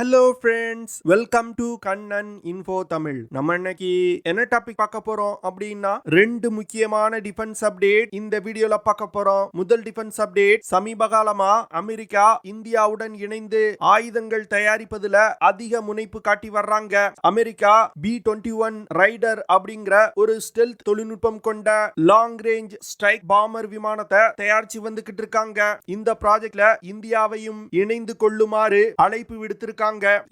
Hello friends, welcome to Kannan info Tamil. நம்ம இன்னைக்கு என்ன டாபிக் பார்க்க போறோம் அப்படின்னா, ரெண்டு முக்கியமான டிஃபென்ஸ் அப்டேட் இந்த வீடியோல பார்க்க போறோம். முதல் டிஃபென்ஸ் அப்டேட், சமீப காலமா அமெரிக்கா இந்தியாவுடன் இணைந்து ஆயுதங்கள் தயாரிப்பதுல அதிக முனைப்பு காட்டி வர்றாங்க. அமெரிக்கா B21 ரைடர் அப்படிங்கிற ஒரு ஸ்டெல்த் தொழில்நுட்பம் கொண்ட லாங் ரேஞ்ச் ஸ்ட்ரைக் பாமர் விமானத்தை தயாரிச்சு வந்துகிட்டு இருக்காங்க. இந்த ப்ராஜெக்ட்ல இந்தியாவையும் இணைந்து கொள்ளுமாறு அழைப்பு விடுத்திருக்காங்க.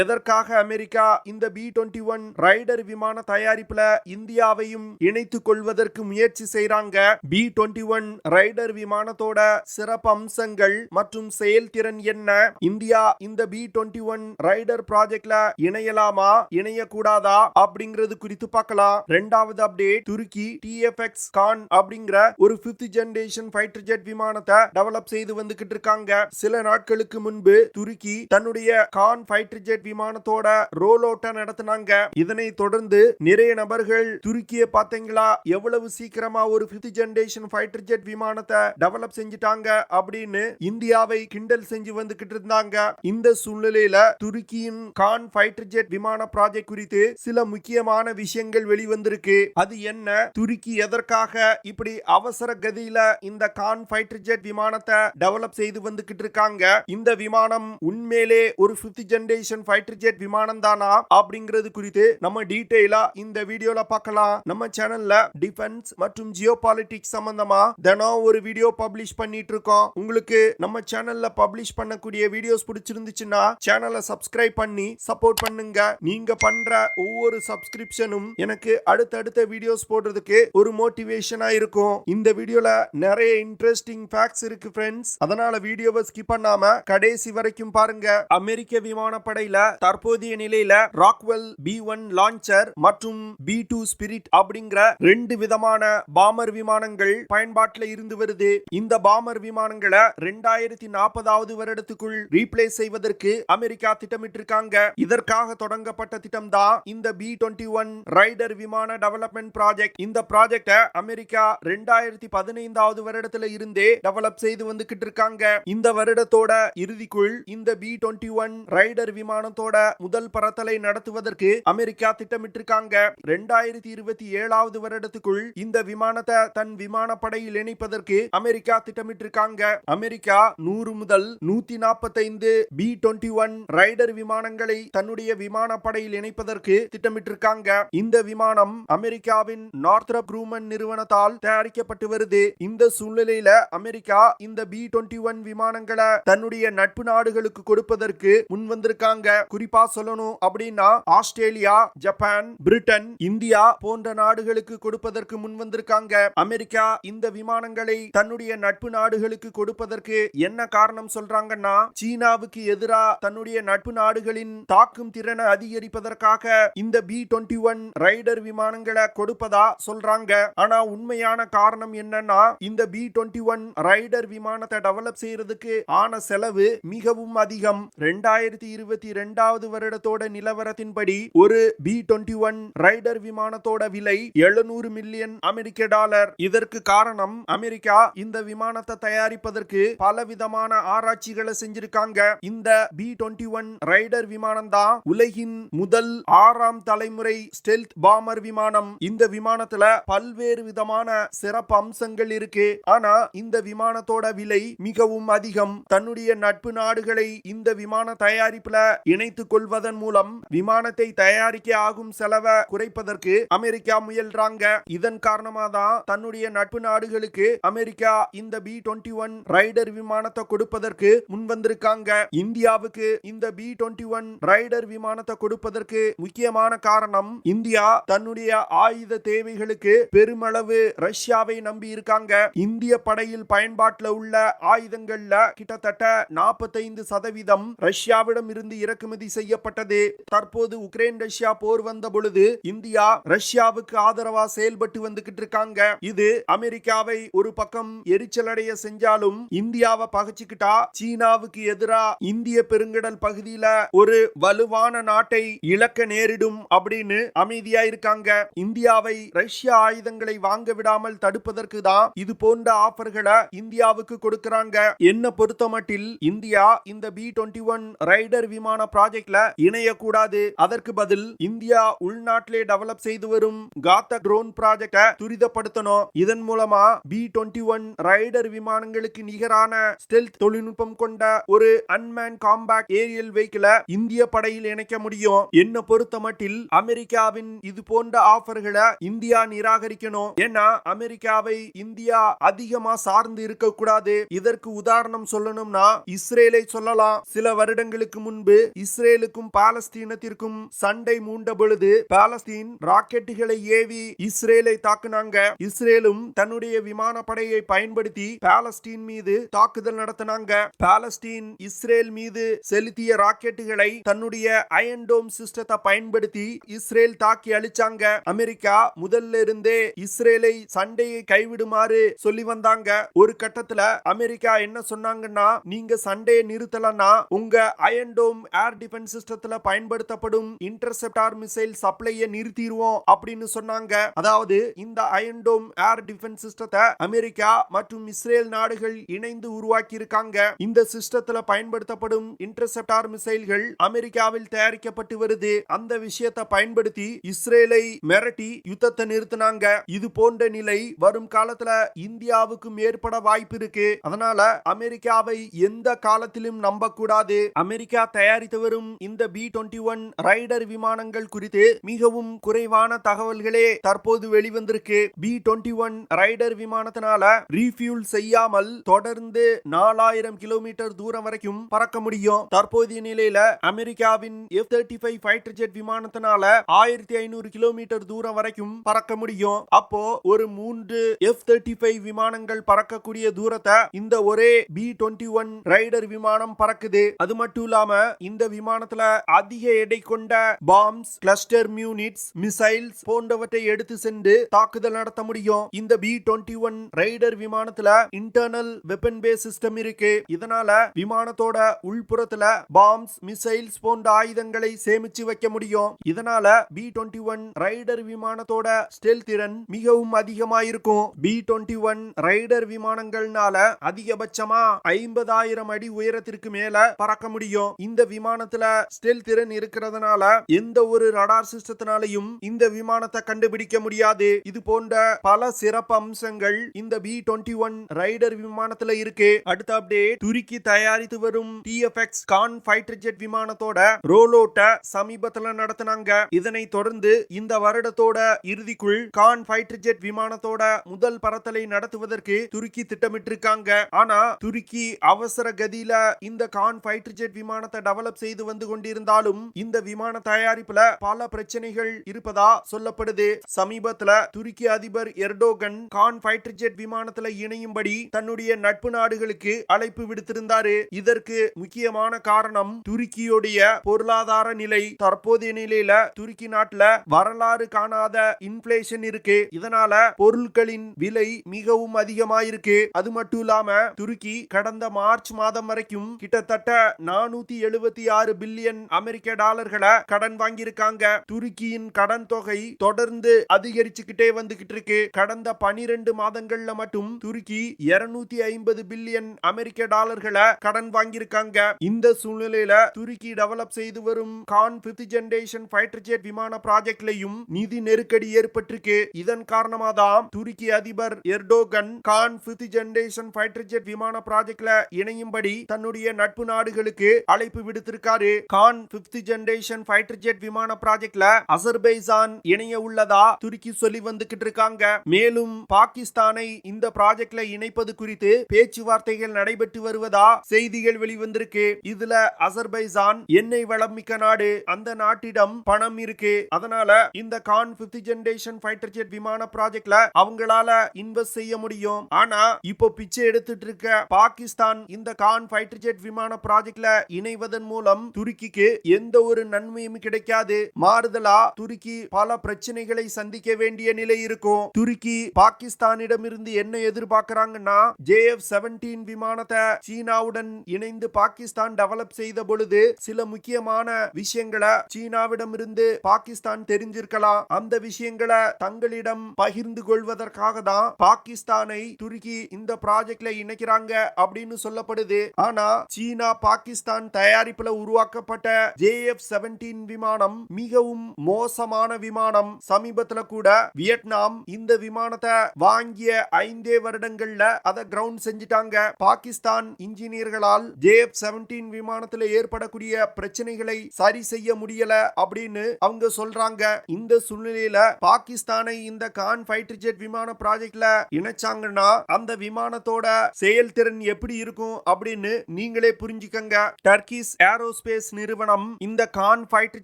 எதற்காக அமெரிக்கா இந்த B21 ரைடர் விமான தயாரிப்புல இந்தியாவையும் இணைத்துக் கொள்வதற்கு முயற்சி செய்றாங்க. B21 ரைடர் விமானத்தோட சிறப்பு அம்சங்கள் மற்றும் செயல்திறன் என்ன, இந்தியா இந்த B21 ரைடர் ப்ராஜெக்ட்ல இணையலாமா இணையக்கூடாதா அப்படிங்கிறது குறித்து பார்க்கலாம். இரண்டாவது அப்டேட், துருக்கி TFX கான் அப்படிங்கிற ஒரு 5th ஜெனரேஷன் ஃபைட்டர் ஜெட் விமானத்தை டெவலப் செய்து வந்துகிட்டு இருக்காங்க. சில நாட்களுக்கு முன்பு துருக்கி தன்னுடைய கான் ஃபைட்டர் ஜெட் விமானத்தோட ரோல் அவுட்ட நடத்தினாங்க. இதனை தொடர்ந்து நிறைய நபர்கள் துருக்கியை பாத்தீங்களா எவ்வளவு சீக்கிரமா ஒரு 5th ஜெனரேஷன் ஃபைட்டர் ஜெட் விமானத்தை டெவலப் செஞ்சிட்டாங்க அப்படின்னு இந்தியாவை கிண்டல் செஞ்சு வந்துகிட்டு இருந்தாங்க. இந்த சூழ்நிலையில துருக்கியின் கான் ஃபைட்டர் ஜெட் விமான ப்ராஜெக்ட் குறித்து சில முக்கியமான விஷயங்கள் வெளிவந்திருக்கு. அது என்ன, துருக்கி எதற்காக இப்படி அவசர கதியில இந்த கான் ஃபைட்டர் ஜெட் விமானத்தை டெவலப் செய்து வந்துகிட்டு இருக்காங்க, இந்த விமானம் உண்மையிலே ஒரு 5th ஜெனரேஷன் ஃபைட்டர் ஜெட் விமானம் தானா அப்படிங்கிறது குறித்து நம்ம டீடைலா இந்த வீடியோல பார்க்கலாம். நம்ம சேனல்ல டிஃபென்ஸ் மற்றும் ஜியோபாலிட்டிக்ஸ் சம்பந்தமா தினம் ஒரு வீடியோ பப்ளிஷ் பண்ணிட்டு இருக்கோம். உங்களுக்கு நம்ம சேனல்ல பப்ளிஷ் பண்ணக்கூடிய வீடியோஸ் பிடிச்சிருந்துச்சுன்னா சேனலை சப்ஸ்கிரைப் பண்ணி சப்போர்ட் பண்ணுங்க. நீங்க பண்ற ஒவ்வொரு சப்ஸ்கிரிப்ஷனும் எனக்கு அடுத்தடுத்த வீடியோஸ் போடுறதுக்கு ஒரு மோட்டிவேஷனா இருக்கும். இந்த வீடியோல நிறைய இன்ட்ரெஸ்டிங் ஃபேக்ட்ஸ் இருக்கு ஃப்ரெண்ட்ஸ், அதனால வீடியோவை ஸ்கிப் பண்ணாம கடைசி வரைக்கும் பாருங்க. அமெரிக்க விமானப்படையில தற்போதைய நிலையில ராக்வெல் B1 லான்ச்சர் மற்றும் B2 ஸ்பிரிட் அப்படிங்கிற ரெண்டு விதமான பாமர் விமானங்கள் பயன்பாட்டில் இருந்து வருது. இந்த பாமர் விமானங்களை 2040வது வருடத்துக்குள் ரீப்ளேஸ் செய்வதற்கு அமெரிக்கா திட்டமிட்டிருக்காங்க. இதற்காக தொடங்கப்பட்ட திட்டம் தான் இந்த B21 ரைடர் விமான டெவலப்மெண்ட் ப்ராஜெக்ட். இந்த ப்ராஜெக்ட அமெரிக்கா 2015வது வருடத்துல இருந்தே டெவலப் செய்து வந்துகிட்டு இருக்காங்க. இந்த வருடத்தோட இறுதிக்குள் இந்த B21 ரைடர் விமானத்தோட முதல் பறத்தலை நடத்துவதற்கு அமெரிக்கா திட்டமிட்டிருக்காங்க. 2027வது வருடத்துக்குள் இந்த விமானத்தை தன் விமானப்படையில் இணைப்பதற்கு அமெரிக்கா திட்டமிட்டிருக்காங்க. அமெரிக்கா 100 முதல் 145 B21 ரைடர் விமானங்களை தன்னுடைய விமானப்படையில் இணைப்பதற்கு திட்டமிட்டிருக்காங்க. இந்த விமானம் அமெரிக்காவின் நார்த்ரப் க்ரூமன் நிறுவனத்தால் தயாரிக்கப்பட்டு வருது. இந்த சூழ்நிலையில அமெரிக்கா இந்த B21 விமானங்களை தன்னுடைய நட்பு நாடுகளுக்கு கொடுப்பதற்கு முன் வந்திருக்காங்க. குறிப்பா சொல்லணும் அப்படின்னா ஆஸ்திரேலியா, ஜப்பான், பிரிட்டன், இந்தியா போன்ற நாடுகளுக்கு கொடுப்பதற்கு முன் வந்திருக்காங்க. அமெரிக்கா இந்த விமானங்களை தன்னுடைய நட்பு நாடுகளுக்கு கொடுப்பதற்கு என்ன காரணம் சொல்றாங்கன்னா, சீனாவுக்கு எதிராக தன்னுடைய நட்பு நாடுகளின் தாக்கும் திறனை அதிகரிப்பதற்காக இந்த B21 ரைடர் விமானங்களை கொடுப்பதா சொல்றாங்க. ஆனா உண்மையான காரணம் என்னன்னா, இந்த B21 ரைடர் விமானத்தை டெவலப் செய்யறதுக்கு ஆன செலவு மிகவும் அதிகம். 2022வது வருடத்தோட நிலவரத்தின்படி ஒரு B21 ரைடர் விமானத்தோட விலை 700 மில்லியன் அமெரிக்க டாலர். இதற்கு காரணம், அமெரிக்கா இந்த விமானத்தை தயாரிப்பதற்கு பலவிதமான ஆராய்ச்சிகளை செஞ்சிருக்காங்க. இந்த B21 ரைடர் விமானம் தான் உலகின் முதல் 6ஆம் தலைமுறை ஸ்டெல்த் பாமர் விமானம். இந்த விமானத்துல பல்வேறு விதமான சிறப்பு அம்சங்கள் இருக்கு. ஆனா இந்த விமானத்தோட விலை மிகவும் அதிகம். தன்னுடைய நட்பு நாடுகளை இந்த விமான தயாரிப்புல இணைத்துக் கொள்வதன் மூலம் விமானத்தை தயாரிக்க ஆகும் செலவை குறைப்பதற்கு அமெரிக்கா முயல்றாங்க. இதன் காரணமாக தான் தன்னுடைய நட்பு நாடுகளுக்கு அமெரிக்கா இந்த B21 ரைடர் விமானத்தை கொடுப்பதற்கு முன் வந்திருக்காங்க. இந்தியாவுக்கு இந்த B21 ரைடர் விமானத்தை கொடுப்பதற்கு முக்கியமான காரணம், இந்தியா தன்னுடைய ஆயுத தேவைகளுக்கு பெருமளவு ரஷ்யாவை நம்பி இருக்காங்க. இந்திய படையில் பயன்பாட்டில் உள்ள ஆயுதங்கள்ல கிட்டத்தட்ட 45% ரஷ்யாவிடம் இருந்து இறக்குமதி செய்யப்பட்டது. தற்போது உக்ரைன் ரஷ்யா போர் வந்த பொழுது இந்தியா ரஷ்யாவுக்கு ஆதரவா செயல்பட்டு வந்துகிட்டு இருக்காங்க. இது அமெரிக்காவை ஒரு பக்கம் எரிச்சலடைய செஞ்சாலும் இந்தியாவை பகைச்சுக்கிட்டா சீனாவுக்கு எதிரா இந்திய பெருங்கடல் பகுதியில ஒரு வலுவான நாட்டை இழக்க நேரிடும் அப்படின்னு அமைதியா இருக்காங்க. இந்தியாவை ரஷ்ய ஆயுதங்களை வாங்க விடாமல் தடுப்பதற்கு தான் இது போன்ற ஆஃபர்களை இந்தியாவுக்கு கொடுக்கறாங்க. என்ன பொறுத்தமட்டில் இந்தியா இந்த B21 ரைடர் விமான ப்ராஜெக்ட்ல இணையக்கூடாது. அதற்கு பதில் இந்தியா உள்நாட்டிலே டெவலப் செய்து வரும் காத்த ட்ரோன் ப்ராஜெக்ட துரிதப்படுத்தணும். இதன் மூலமா B21 ரைடர் விமானங்களுக்கு நிகரான ஸ்டெல்த் தொழில்நுட்பம் கொண்ட ஒரு அன்மேன் காம்பேக்ட் ஏரியல் வெஹிக்கிள இந்திய படையில் இணைக்க முடியும். என்ன பொறுத்த மட்டில் அமெரிக்காவின் இது போன்ற ஆஃபர்களை இந்தியா நிராகரிக்கணும். ஏன்னா அமெரிக்காவை இந்தியா அதிகமா சார்ந்து இருக்க கூடாது. இதற்கு உதாரணம் சொல்லணும்னா இஸ்ரேலை சொல்லலாம். சில வருடங்களுக்கு முன்பு இஸ்ரேலுக்கும் பாலஸ்தீனத்திற்கும் சண்டை மூண்ட பொழுது பாலஸ்தீன் ராக்கெட்டுகளை ஏவி இஸ்ரேலை தாக்குனாங்க. இஸ்ரேலும் தன்னுடைய விமானப்படையை பயன்படுத்தி பாலஸ்தீன் மீது தாக்குதல் நடத்தினாங்க. பாலஸ்தீன் இஸ்ரேல் மீது செலுத்திய ராக்கெட்டுகளை தன்னுடைய அயன் டோம் சிஸ்டத்தை பயன்படுத்தி இஸ்ரேல் தாக்கி அழிச்சாங்க. அமெரிக்கா முதல்ல இருந்தே இஸ்ரேலை சண்டையை கைவிடுமாறு சொல்லி வந்தாங்க. ஒரு கட்டத்துல அமெரிக்கா என்ன சொன்னாங்கன்னா, நீங்க சண்டையை நிறுத்தலன்னா உங்க அயன் டோம் ஏர் டிஃபென்ஸ் சிஸ்டத்துல பயன்படுத்தப்படும் இன்டர்செப்டார் மிசைல் சப்ளையை நிறுத்திடுவோம் அப்படின்னு சொன்னாங்க. அதாவது இந்த அயன் டோம் ஏர் டிஃபென்ஸ் சிஸ்டத்தை அமெரிக்கா மற்றும் இஸ்ரேல் நாடுகள் இணைந்து உருவாக்கி இருக்காங்க. இந்த சிஸ்டத்துல பயன்படுத்தப்படும் இன்டர்செப்டார் மிசைல்கள் அமெரிக்காவில் தயாரிக்கப்பட்டு வருது. அந்த விஷயத்தை பயன்படுத்தி இஸ்ரேலை மிரட்டி யுத்தத்தை நிறுத்தினாங்க. இது போன்ற நிலை வரும் காலத்துல இந்தியாவுக்கும் ஏற்பட வாய்ப்பு இருக்கு. அதனால அமெரிக்காவை எந்த காலத்திலும் நம்ப கூடாது. அமெரிக்கா தயாரித்து வரும் இந்த B21 ரைடர் விமானங்கள் குறித்து மிகவும் குறைவான தகவல்களே தற்போது வெளிவந்திருக்கு. B21 ரைடர் விமானத்தினால ரீஃபியூல் செய்யாமல் தொடர்ந்து 4000 கிலோமீட்டர் தூரம் வரைக்கும் பறக்க முடியும். தற்போதைய நிலையில அமெரிக்காவின் F-35 ஃபைட்டர் ஜெட் விமானத்தினால 1500 கிலோமீட்டர் தூரம் வரைக்கும் பறக்க முடியும். அப்போ ஒரு 3 F-35 விமானங்கள் பறக்கக்கூடிய தூரத்தை இந்த ஒரே B21 ரைடர் விமானம் பறக்குது. அது மட்டும் இல்லாம இந்த விமானத்துல அதிக எடை கொண்ட பாம்ஸ், கிளஸ்டர் யூனிட்ஸ், மிசைல்ஸ் போன்றவற்றை எடுத்து சென்று தாக்குதல் நடத்த முடியும். இந்த B21 ரைடர் விமானத்துல இன்டர்னல் வெப்பன் பேஸ் சிஸ்டம் இருக்கு. இதனால விமானத்தோட உள்புறத்துல பாம்ஸ், மிசைல்ஸ் போன்ற ஆயுதங்களை சேமிச்சு வைக்க முடியும். இதனால B21 ரைடர் விமானத்தோட ஸ்டெல்த் திறன் மிகவும் அதிகமா இருக்கும். B21 ரைடர் விமானங்கள்னால அதிகபட்சமா 50,000 அடி உயரத்திற்கு மேல பறக்க முடியும். இந்த விமானத்துல ஸ்டெல்த் திறன் இருக்கிறதுனால எந்த ஒரு ரடார் சிஸ்டத்தினாலையும் இந்த விமானத்தை கண்டுபிடிக்க முடியாது. இது போன்ற பல சிறப்பு அம்சங்கள் இந்த B21 ரைடர் விமானத்துல இருக்கு. அடுத்த அப்டேட், துருக்கி தயாரித்து வரும் TFX கான் ஃபைட்டர் ஜெட் விமானத்தோட ரோல் அவுட்ட சமீபத்துல நடத்தினாங்க. இதனை தொடர்ந்து இந்த வருடத்தோட இறுதிக்குள் கான் ஃபைட்டர் ஜெட் விமானத்தோட முதல் பறத்தலை நடத்துவதற்கு துருக்கி திட்டமிட்டிருக்காங்க. ஆனா துருக்கி அவசர கதியில இந்த கான் ஃபைட்டர் ஜெட் விமானத்தை டெவலப் செய்து வந்து கொண்டிருந்தாலும் இந்த விமான தயாரிப்புல பல பிரச்சனைகள் இருப்பதா சொல்லப்படுது. சமீபத்துல துருக்கி அதிபர் எர்டோகன் கான் ஃபைட்டர் ஜெட் விமானத்துல இணையும்படி தன்னுடைய நட்பு நாடுகளுக்கு அழைப்பு விடுத்திருந்தாரு. இதற்கு முக்கியமான காரணம் துருக்கியுடைய பொருளாதார நிலை. தற்போதைய நிலையில துருக்கி நாட்டுல வரலாறு காணாத இன்ஃப்ளேஷன் இருக்கு. இதனால பொருட்களின் விலை மிகவும் அதிகமாயிருக்கு. அது மட்டும் இல்லாம துருக்கி கடந்த மார்ச் மாதம் வரைக்கும் கிட்டத்தட்ட 476 பில்லியன் அமெரிக்க டாலர்களை கடன் வாங்கியிருக்காங்க. துருக்கியின் கடன் தொகை தொடர்ந்து அதிகரிச்சுக்கிட்டே வந்துகிட்டு இருக்கு. கடந்த 12 மாதங்கள்ல மட்டும் துருக்கி 250 பில்லியன் அமெரிக்க டாலர்களை கடன் வாங்கியிருக்காங்க. இந்த சூழ்நிலையில துருக்கி டெவலப் செய்து வரும் Khan 5th generation fighter jet விமான ப்ராஜெக்ட்லயும் நிதி நெருக்கடி ஏற்பட்டிருக்கு. இதன் காரணமா தான் துருக்கி அதிபர் Erdogan Kaan 5th generation fighter jet விமான ப்ராஜெக்ட்ல இணையும்படி தன்னுடைய நட்பு நாடுகளுக்கு அழைப்பு விடுத்திருக்காரு. Kaan 5th generation fighter jet விமான ப்ராஜெக்ட்ல அசர்பைஜான் இணைய உள்ளதா துருக்கி சொல்லி வந்துகிட்டு இருக்காங்க. மேலும் பாகிஸ்தானை இந்த ப்ராஜெக்ட்ல இணைப்பது குறித்து பேச்சுவார்த்தைகள் நடைபெற்று வருவதா செய்திகள் வெளிவந்திருக்கு. இதுல அசர்பைஜான் எண்ணெய் வளம் மிக்க நாடு. அந்த நாட்டிடம் பணம் இருக்கு. அதனால இந்த Kaan 5th generation fighter jet விமான ப்ராஜெக்ட்ல அவங்களால இன்வெஸ்ட் செய்ய முடியும். ஆனா இப்போ பிச்சை எடுத்துட்டு இருக்க பாகிஸ்தான் இந்த கான் ஃபைட்டர் ஜெட் விமான ப்ராஜெக்ட்ல இணைவதன் மூலம் துருக்கிக்கு எந்த ஒரு நன்மையும் கிடைக்காது. மாறுதலா துருக்கி பல பிரச்சனைகளை சந்திக்க வேண்டிய நிலை இருக்கும். துருக்கி பாகிஸ்தானிடமிருந்து என்ன எதிர்பார்க்கறாங்கன்னா, JF-17 விமானத்தை சீனாவுடன் இணைந்து பாகிஸ்தான் டெவலப் செய்த பொழுது சில முக்கியமான விஷயங்களை சீனாவிடமிருந்து பாகிஸ்தான் தெரிஞ்சிருக்கலாம். அந்த விஷயங்களை தங்களிடம் பகிர்ந்து கொள்வதற்காக தான் பாகிஸ்தானை துருக்கி இந்த ப்ராஜெக்ட்ல இணைக்கிறாங்க அப்படின்னு சொல்லப்படுது. ஆனா சீனா பாகிஸ்தான் தயாரிப்பு தயாரிப்புல உருவாக்கப்பட்ட JF-17 விமானம் மிகவும் மோசமான விமானம். சமீபத்துல கூட வியட்நாம் இந்த விமானத்தை வாங்கிய 5 வருடங்கள்ல அதை கிரவுண்ட் செஞ்சிட்டாங்க. பாகிஸ்தான் இன்ஜினியர்களால் JF-17 விமானத்துல ஏற்படக்கூடிய பிரச்சனைகளை சரி செய்ய முடியல அப்படின்னு அவங்க சொல்றாங்க. இந்த சூழ்நிலையில பாகிஸ்தானை இந்த கான் ஃபைட்டர் ஜெட் விமான ப்ராஜெக்ட்ல இணைச்சாங்கன்னா அந்த விமானத்தோட செயல்திறன் எப்படி இருக்கும் அப்படின்னு நீங்களே புரிஞ்சுக்கங்க. டர்க்கிஷ் ஏரோஸ்பேஸ் நிறுவனம் இந்த கான் ஃபைட்டர்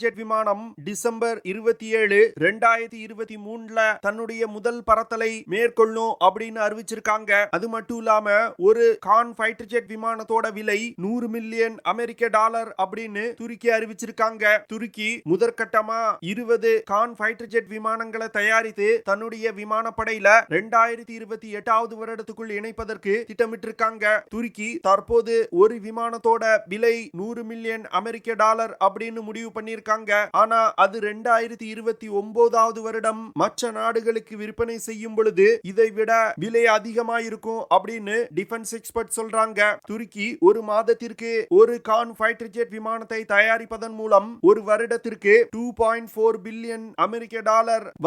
ஜெட் விமானம் டிசம்பர் 27, 2023ல தன்னுடைய முதல் பறத்தலை மேற்கொள்ளும் அப்படின்னு அறிவிச்சிருக்காங்க. அது மட்டும் இல்லாம ஒரு கான் ஃபைட்டர் ஜெட் விமானத்தோட விலை $100 மில்லியன் அப்படின்னு துருக்கி அறிவிச்சிருக்காங்க. துருக்கி முதற்கட்டமா 20 கான் ஃபைட்டர் ஜெட் விமானங்களை தயாரித்து தன்னுடைய விமானப்படையில 2028 வருடத்துக்குள் இணைப்பதற்கு திட்டமிட்டிருக்காங்க. துருக்கி தற்போது ஒரு விமானத்தோட விலை $100 மில்லியன் அப்படின்னு முடிவு பண்ணிருக்காங்க. ஆனா அது 2029 வருடம் மற்ற நாடுகளுக்கு விற்பனை செய்யும் பொழுது இதை விட விலை அதிகமா இருக்கும் அப்படின்னு டிஃபென்ஸ் எக்ஸ்பர்ட் சொல்றாங்க. துருக்கி ஒரு மாதத்திற்கு ஒரு கான் ஃபைட்டர் ஜெட் விமானத்தை தயாரிப்பதன் மூலம் ஒரு வருடத்திற்கு $2.4 பில்லியன்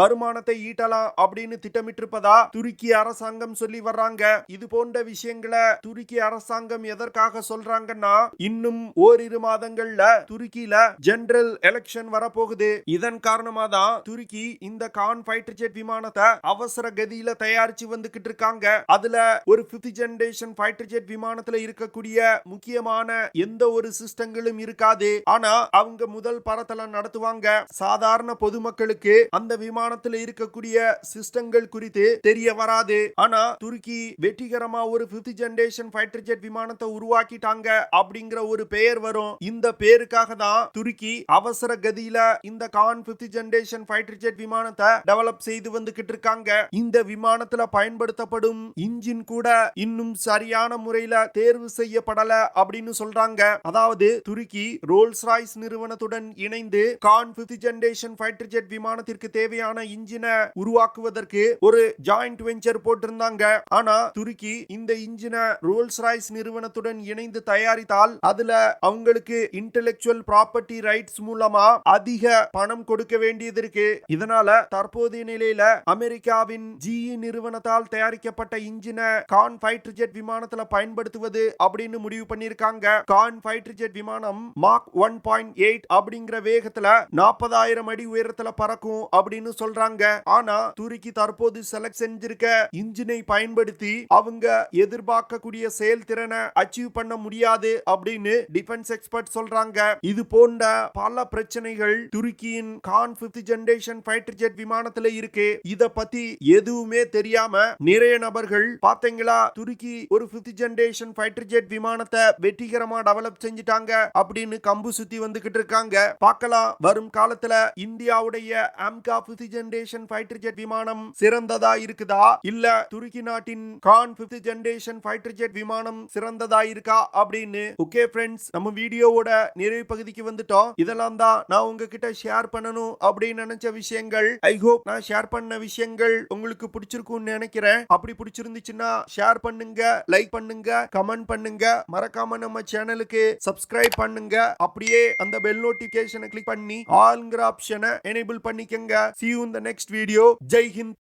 வருமானத்தை ஈட்டலாம் அப்படின்னு திட்டமிட்டிருப்பதா துருக்கி அரசாங்கம் சொல்லி வர்றாங்க. இது போன்ற விஷயங்களை துருக்கி அரசாங்கம் எதற்காக சொல்றாங்கன்னா இன்னும் ஓரிரு மாதங்கள்ல துருக்கியில ஜெனரல் எலெக்ஷன் வரப்போகுது. இதன் காரணமா தான் துருக்கி இந்த கான் ஃபைட்டர் ஜெட் விமானத்தை அவசர கதியில தயாரிச்சு வந்துகிட்டு இருக்காங்க. அதுல ஒரு 5th ஜெனரேஷன் ஃபைட்டர் ஜெட் விமானத்துல இருக்கக்கூடிய முக்கியமான எந்த ஒரு சிஸ்டங்களும் இருக்காது. ஆனா அவங்க முதல் பறத்தலை நடத்துவாங்க. சாதாரண பொதுமக்களுக்கு அந்த விமானத்துல இருக்கக்கூடிய சிஸ்டங்கள் குறித்து தெரிய வராது. ஆனா துருக்கி வெற்றிகரமா ஒரு 5th ஜெனரேஷன் ஃபைட்டர் ஜெட் விமானத்தை உருவாக்கிட்டாங்க அப்படிங்கிற ஒரு பெயர் வரும். இந்த பேருக்காக தான் துருக்கி அவசர கதியில இந்த Kaan 5th generation fighter jet விமானத்தை டெவலப் செய்து வந்துகிட்டு இருக்காங்க. இந்த விமானத்துல பயன்படுத்தப்படும் இன்ஜின் கூட இன்னும் சரியான முறையில தேர்வு செய்யப்படல அப்படின்னு சொல்றாங்க. அதாவது துருக்கி ரோல்ஸ் ராய்ஸ் நிறுவனத்துடன் இணைந்து Khan 5th generation fighter jet விமானத்திற்கு தேவையான இன்ஜினை உருவாக்குவதற்கு ஒரு ஜாயிண்ட் வெஞ்சர் போட்டிருந்தாங்க. ஆனா துருக்கி இந்த இன்ஜினை ரோல்ஸ் ராய்ஸ் நிறுவனத்துடன் இணைந்து தயாரித்தால் அதுல அவங்களுக்கு இன்டெலெக்சுவல் ப்ராப்பர்ட்டி ரைட்ஸ் மூலமா அதிக பணம் கொடுக்க வேண்டியது இருக்கு. இதனால தற்போதைய நிலையில அமெரிக்காவின் GE நிறுவனத்தால் தயாரிக்கப்பட்ட இன்ஜினை கான் ஃபைட்டர் ஜெட் விமானத்துல பயன்படுத்துவது அப்படின்னு முடிவு பண்ணிருக்காங்க. கான் ஃபைட்டர் ஜெட் விமானம் மாக் 1.8 அப்படிங்கிற வேகத்துல 40,000 அடி உயரத்துல பறக்கும் அப்படின்னு சொல்றாங்க. ஆனா துருக்கி தற்போது செலக்ட் செஞ்சிருக்க இன்ஜினை பயன்படுத்தி அவங்க எதிர்பார்க்கக்கூடிய செயல்திறனை அச்சீவ் பண்ண முடியாது அப்படின்னு டிஃபென்ஸ் எக்ஸ்பர்ட் சொல்றாங்க. இது போன்ற பல பிரச்சனைகள் துருக்கியின் Khan 5th generation fighter jet விமானத்துல இருக்கு. இத பத்தி எதுவுமே தெரியாம நிறைய நபர்கள் பாத்தீங்களா துருக்கி ஒரு 5th ஜெனரேஷன் ஃபைட்டர் ஜெட் விமானத்தை வெற்றிகரமா டெவலப் செஞ்சிட்டாங்க அப்படின்னு கம்பு சுத்தி வந்துகிட்டு இருக்காங்க. பார்க்கலாம் வரும் காலத்துல இந்தியாவுடைய AMCA 5th generation fighter jet விமானம் சிறந்ததா இருக்குதா இல்ல துருக்கி நாட்டின் Khan 5th generation fighter jet விமானம் சிறந்ததா இருக்கா அப்படின்னு. ஓகே ஃப்ரெண்ட்ஸ், நம்ம வீடியோவோட நிறைவு பகுதிக்கு வந்துட்டோம். இதெல்லாம் தான் நான் உங்ககிட்ட ஷேர் பண்ணணும் அப்படின்னு நினைச்ச விஷயங்கள். ஐ ஹோப் நான் ஷேர் பண்ண விஷயங்கள் உங்களுக்கு பிடிச்சிருக்கும்னு நினைக்கிறேன். அப்படி பிடிச்சிருந்துச்சுன்னா ஷேர் பண்ணுங்க, லைக் பண்ணுங்க, கமெண்ட் பண்ணுங்க, மறக்காம நம்ம சேனலுக்கு சப்ஸ்கிரைப் பண்ணுங்க. அப்படியே அந்த பெல் நோட்டிபிகேஷனை கிளிக் பண்ணி ஆல்ங்கிற ஆப்ஷனை எனேபிள் பண்ணிக்கங்க. See you in the next video. Jai Hind.